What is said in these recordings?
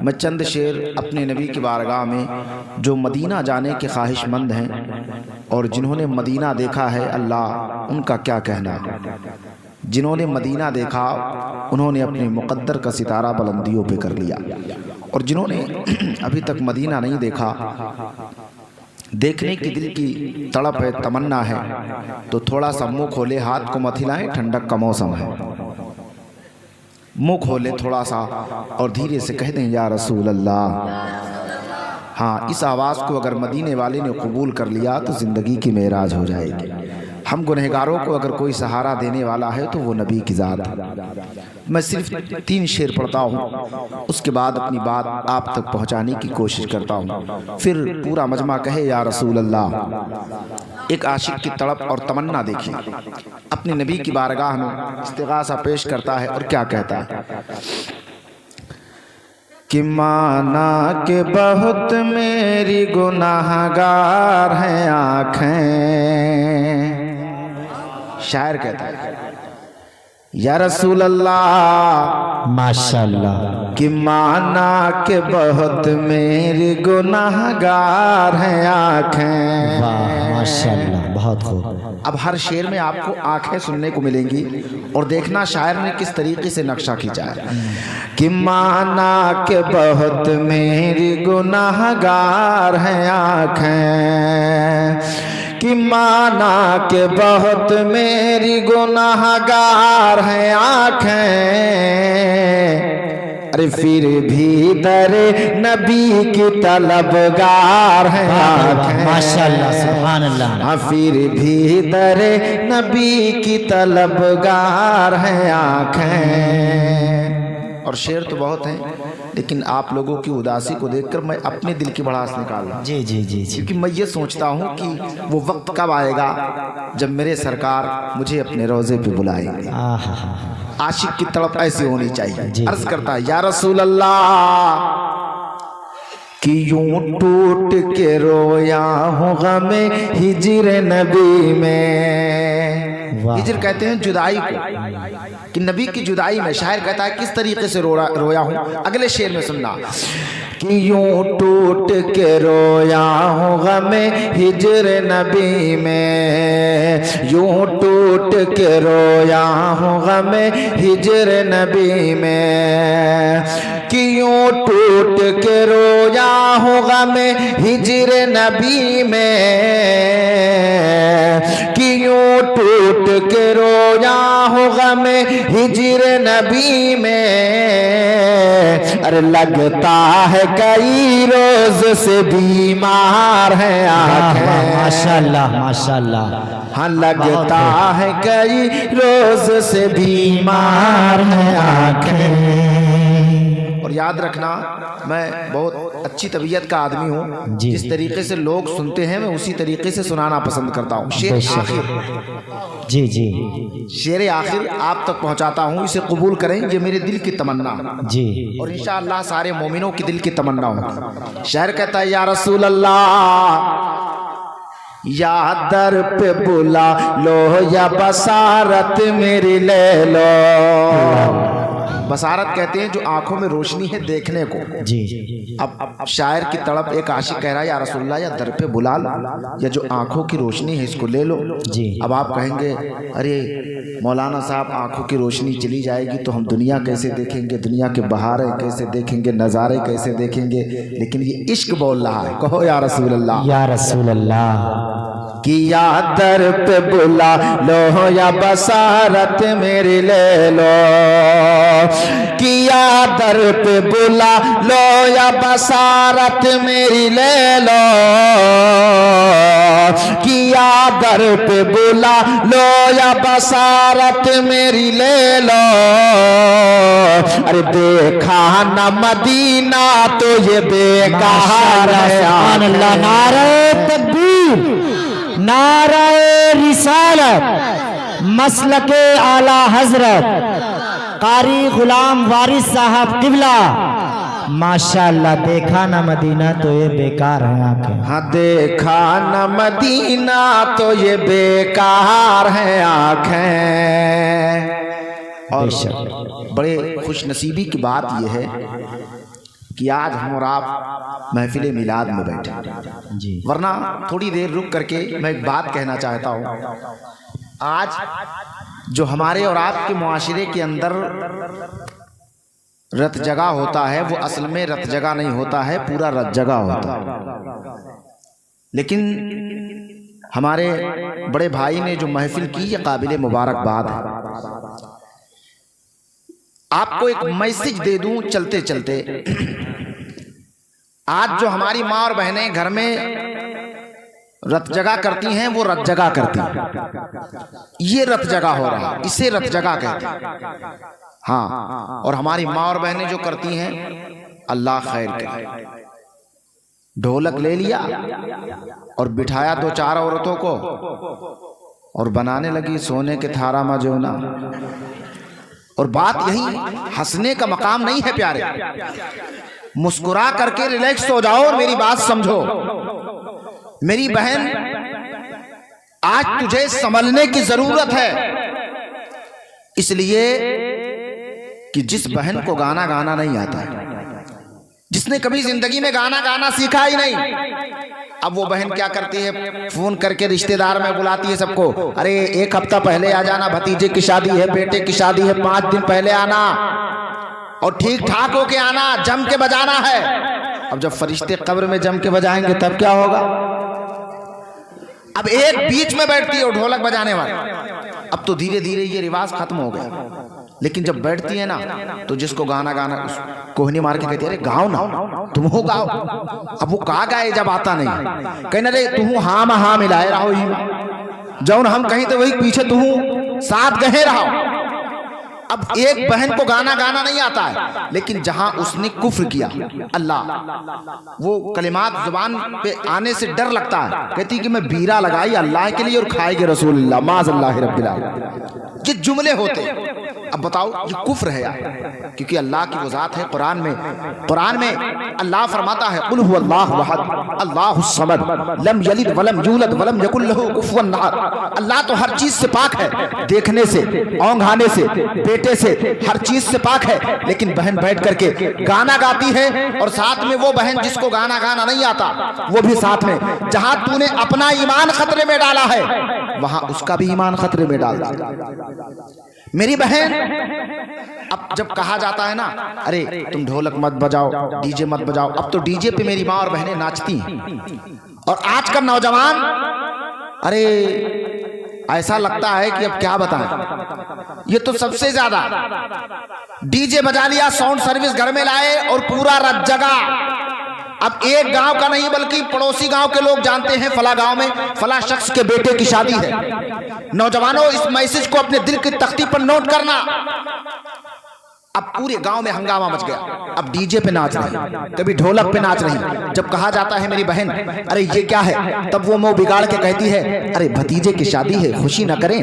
میں چند شعر اپنے نبی کی بارگاہ میں جو مدینہ جانے کے خواہش مند ہیں اور جنہوں نے مدینہ دیکھا ہے اللہ ان کا کیا کہنا. جنہوں نے مدینہ دیکھا انہوں نے اپنے مقدر کا ستارہ بلندیوں پہ کر لیا، اور جنہوں نے ابھی تک مدینہ نہیں دیکھا، دیکھنے کی دل کی تڑپ ہے، تمنا ہے، تو تھوڑا سا منہ کھولے، ہاتھ کو مت ہلائیں، ٹھنڈک کا موسم ہے. منہ کھولے تھوڑا سا اور دھیرے سے کہہ دیں یا رسول اللہ. ہاں، اس آواز کو اگر مدینے والے نے قبول کر لیا تو زندگی کی معراج ہو جائے گی. ہم گنہگاروں کو اگر کوئی سہارا دینے والا ہے تو وہ نبی کی ذات ہے. میں صرف 3 شعر پڑھتا ہوں، اس کے بعد اپنی بات آپ تک پہنچانے کی کوشش کرتا ہوں، پھر پورا مجمع کہے یا رسول اللہ. ایک عاشق کی تڑپ اور تمنا دیکھیں، اپنے نبی کی بارگاہ میں استغاثہ پیش کرتا ہے اور کیا کہتا ہے کہ مانا کہ بہت میری گناہگار ہیں آنکھیں. شاعر کہتا ہے یا رسول اللہ ماشاءاللہ کہ مانا کہ بہت میری گناہگار ہیں آنکھیں. واہ ماشاءاللہ، بہت خوب. اب ہر شعر میں آپ کو آنکھیں سننے کو ملیں گی اور دیکھنا شاعر نے کس طریقے سے نقشہ کھینچا ہے کہ مانا کہ بہت میری گناہگار ہیں آنکھیں، کہ مانا کہ بہت میری گناہگار ہیں آنکھیں، ارے پھر بھی در نبی کی طلبگار ہیں آنکھیں. ماشاءاللہ سبحان اللہ. ہاں پھر بھی در نبی کی طلبگار ہیں آنکھیں. اور شعر تو بہت ہیں لیکن آپ لوگوں کی اداسی کو دیکھ کر میں اپنے دل کی بھڑاس نکال رہا ہوں. جی جی جی جی. کیونکہ میں یہ سوچتا ہوں کہ وہ وقت کب آئے گا جب میرے سرکار مجھے اپنے روضے پہ بلائیں گے. عاشق کی تڑپ ایسی ہونی چاہیے. عرض کرتا ہے یا رسول اللہ کہ یوں ٹوٹ کے رویا ہوں غم ہجر نبی میں. ہجر کہتے ہیں جدائی کو، کہ نبی کی جدائی میں. شاعر کہتا ہے کس طریقے سے رویا ہوں، اگلے شعر میں سننا کہ یوں ٹوٹ کے رویا ہوں غم ہجر نبی میں، یوں ٹوٹ کے رویا ہوں غم ہجر نبی میں، کہ یوں ٹوٹ کے رویا ہوں غم ہجر نبی میں، کہ یوں ٹوٹ کے رویا ہوں غم ہجر نبی میں. ارے لگتا ہے کئی روز سے بیمار ہیں آنکھیں. ماشاءاللہ ماشاءاللہ. ہاں لگتا ہے کئی روز سے بیمار ہیں آنکھیں. اور یاد رکھنا میں بہت اچھی طبیعت کا آدمی ہوں، جس طریقے سے لوگ سنتے ہیں میں اسی طریقے سے سنانا پسند کرتا ہوں. شعر آخر جی جی شعر آخر آپ تک پہنچاتا ہوں، اسے قبول کریں، یہ میرے دل کی تمنا جی. اور انشاءاللہ سارے مومنوں کی دل کی تمنا ہوگی. شاعر کہتا ہے یا رسول اللہ یا در پہ بلا لو یا بصارت میری لے لو. بصارت کہتے ہیں جو آنکھوں میں روشنی ہے دیکھنے کو. جی اب شاعر کی تڑپ، ایک عاشق کہہ رہا ہے یا رسول اللہ یا در پہ بلا لو یا جو آنکھوں کی روشنی ہے اس کو لے لو. جی. اب آپ کہیں گے ارے مولانا صاحب آنکھوں کی روشنی چلی جائے گی تو ہم دنیا کیسے دیکھیں گے، دنیا کے بہاریں کیسے دیکھیں گے، نظارے کیسے دیکھیں گے. لیکن یہ عشق بول رہا ہے. کہو یا رسول اللہ یا رسول اللہ. کہ یا در پہ بلا لو یا بصارت میری لے لو، کہ یا در پہ بلا لو یا بصارت میری لے لو، کہ یا در پہ بلا لو یا بصارت میری لے لو. ارے دیکھا نہ مدینہ تو یہ بیکار ہے. سبحان اللہ. نعرہ تکبیر، نعرہ رسالت، مسلک اعلی حضرت قاری غلام وارث صاحب قبلہ. ماشاءاللہ. دیکھا نہ مدینہ تو یہ بیکار ہے آنکھیں. ہاں دیکھا نہ مدینہ تو یہ بیکار ہے آنکھیں. اور بڑے خوش نصیبی کی بات یہ ہے کہ آج ہم اور آپ محفل میلاد میں بیٹھے جی ورنہ تھوڑی دیر رک کر کے میں ایک بات کہنا چاہتا ہوں. آج جو ہمارے اور آپ کے معاشرے کے اندر رت جگہ ہوتا ہے وہ اصل میں رت جگہ نہیں ہوتا ہے، پورا رت جگہ ہوتا ہے. لیکن ہمارے بڑے بھائی نے جو محفل کی یہ قابل مبارکباد ہے. آپ کو ایک میسج دے دوں چلتے چلتے. آج جو ہماری ماں اور بہنیں گھر میں رت جگہ کرتی ہیں وہ رت جگہ کرتی ہیں، یہ رت جگہ ہو رہا ہے، اسے رت جگہ کہتے ہیں. ہاں، اور ہماری ماں اور بہنیں جو کرتی ہیں اللہ خیر کرے، ڈھولک لے لیا اور بٹھایا دو چار عورتوں کو اور بنانے لگی سونے کے تھارا مجونا. اور بات یہی ہنسنے کا مقام نہیں ہے پیارے، مسکرا کر کے ریلیکس ہو جاؤ اور میری بات سمجھو. میری بہن آج تجھے سنبھلنے کی ضرورت ہے، اس لیے کہ جس بہن کو گانا گانا نہیں آتا ہے، جس نے کبھی زندگی میں گانا گانا سیکھا ہی نہیں، اب وہ بہن کیا کرتی ہے، فون کر کے رشتہ دار میں بلاتی ہے سب کو، ارے ایک ہفتہ پہلے آ جانا، بھتیجے کی شادی ہے، بیٹے کی شادی ہے، 5 دن پہلے آنا اور ٹھیک ٹھاک ہو کے آنا، جم کے بجانا ہے. اب جب فرشتے قبر میں جم کے بجائیں گے تب کیا ہوگا؟ اب ایک بیچ میں بیٹھتی ہے اور ڈھولک بجانے والا. اب تو دھیرے دھیرے یہ رواج ختم ہو گیا، لیکن جب بیٹھتی ہے نا تو جس کو گانا گانا کوہنی مار کے کہتی ہے ارے گاؤ نا، تم ہو گاؤ. اب وہ کہا گائے جب آتا نہیں، کہنا رے تم ہاں میں ہاں ملائے رہو، ہی جون ہم کہیں تو وہی پیچھے تم ساتھ گہے رہو. اب ایک بہن کو گانا گانا نہیں آتا ہے، لیکن جہاں اس نے کفر کیا اللہ، وہ کلمات زبان پہ آنے سے ڈر لگتا ہے، کہتی کہ میں بیرا لگائی اللہ کے لیے اور کھائے گے رسول اللہ معاذ اللہ رب العالمین. یہ جملے ہوتے. اب بتاؤ یہ کفر ہے یار، کیونکہ اللہ کی وہ ذات ہے. قرآن میں اللہ فرماتا ہے قل هو اللہ احد اللہ الصمد لم یلد ولم یولد ولم یکن له کفوا احد. اللہ تو ہر چیز سے پاک ہے، دیکھنے سے، اونگھانے سے، بیٹے سے، ہر چیز سے پاک ہے. لیکن بہن بیٹھ کر کے گانا گاتی ہے اور ساتھ میں وہ بہن جس کو گانا گانا نہیں آتا وہ بھی ساتھ میں. جہاں تو نے اپنا ایمان خطرے میں ڈالا ہے وہاں اس کا بھی ایمان خطرے میں ڈال دیا. میری بہن اب جب کہا جاتا ہے نا ارے تم ڈھولک مت بجاؤ، ڈی جے مت بجاؤ، اب تو ڈی جے پہ میری ماں اور بہنیں ناچتی ہیں. اور آج کا نوجوان ارے ایسا لگتا ہے کہ اب کیا بتائیں، یہ تو سب سے زیادہ ڈی جے بجا لیا، ساؤنڈ سروس گھر میں لائے اور پورا رت جگہ. اب ایک گاؤں کا نہیں بلکہ پڑوسی گاؤں کے لوگ جانتے ہیں فلاں گاؤں میں فلاں شخص کے بیٹے کی شادی ہے. نوجوانوں اس میسج کو اپنے دل کی تختی پر نوٹ کرنا. اب پورے گاؤں میں ہنگامہ مچ گیا، اب ڈی جے پہ ناچ رہی، کبھی ڈھولک پہ ناچ رہی. جب کہا جاتا ہے میری بہن ارے یہ کیا ہے، تب وہ منہ بگاڑ کے کہتی ہے ارے بھتیجے کی شادی ہے خوشی نہ کریں،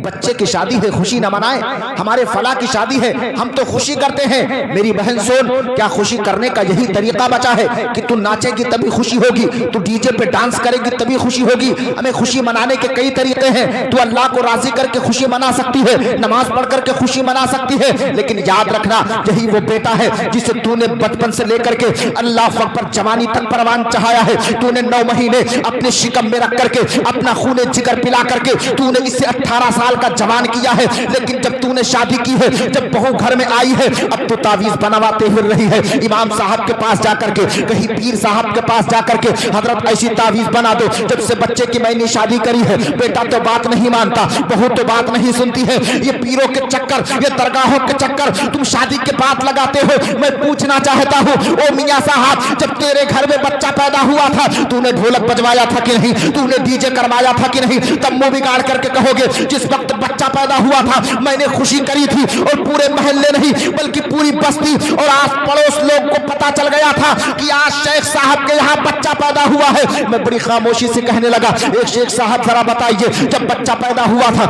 بچے کی شادی ہے خوشی نہ منائیں، ہمارے فلاں کی شادی ہے ہم تو خوشی کرتے ہیں. میری بہن سن، کیا خوشی کرنے کا یہی طریقہ بچا ہے کہ تو ناچے گی تبھی خوشی ہوگی، تو ڈی جے پہ ڈانس کرے گی تبھی خوشی ہوگی؟ ہمیں خوشی منانے کے کئی طریقے ہیں. تو اللہ کو راضی کر کے خوشی منا سکتی ہے، نماز پڑھ کر کے خوشی منا سکتی ہے، لیکن یاد رکھنا یہی وہ بیٹا ہے جسے تو نے بچپن سے لے کر کے اللہ اکبر جوانی تک پروان چڑھایا ہے. تو نے 9 مہینے اپنے شکم میں رکھ کر کے اپنا خون جگر پلا کر کے تو نے اسے 18 سال کا جوان کیا ہے. لیکن جب تو نے شادی کی ہے، جب بہو گھر میں آئی ہے، اب تو تعویذ بنواتے پھر رہی ہے. امام صاحب کے پاس جا کر کے، کہیں پیر صاحب کے پاس جا کر کے حضرت ایسی تعویذ بنا دو جب سے بچے کی میں نے شادی کری ہے بیٹا تو بات نہیں مانتا، بہو تو بات نہیں سنتی ہے. یہ پیروں کے چکر، یہ درگاہوں کے چکر تم شادی کے بعد لگاتے ہو. میں پوچھنا چاہتا ہوں او میاں صاحب، جب تیرے گھر میں بچہ پیدا ہوا تھا تو نے ڈھولک بجوایا تھا کہ نہیں؟ تو نے ڈی جے کروایا تھا کہ نہیں؟ تب منہ بگاڑ کر کے کہو گے جس وقت بچہ پیدا ہوا تھا میں نے خوشی کری تھی اور پورے محلے نہیں بلکہ پوری بستی اور آس پڑوس لوگ کو پتا چل گیا تھا کہ آج شیخ صاحب کے یہاں بچہ پیدا ہوا ہے. میں بڑی خاموشی سے کہنے لگا ایک شیخ صاحب ذرا بتائیے جب بچہ پیدا ہوا تھا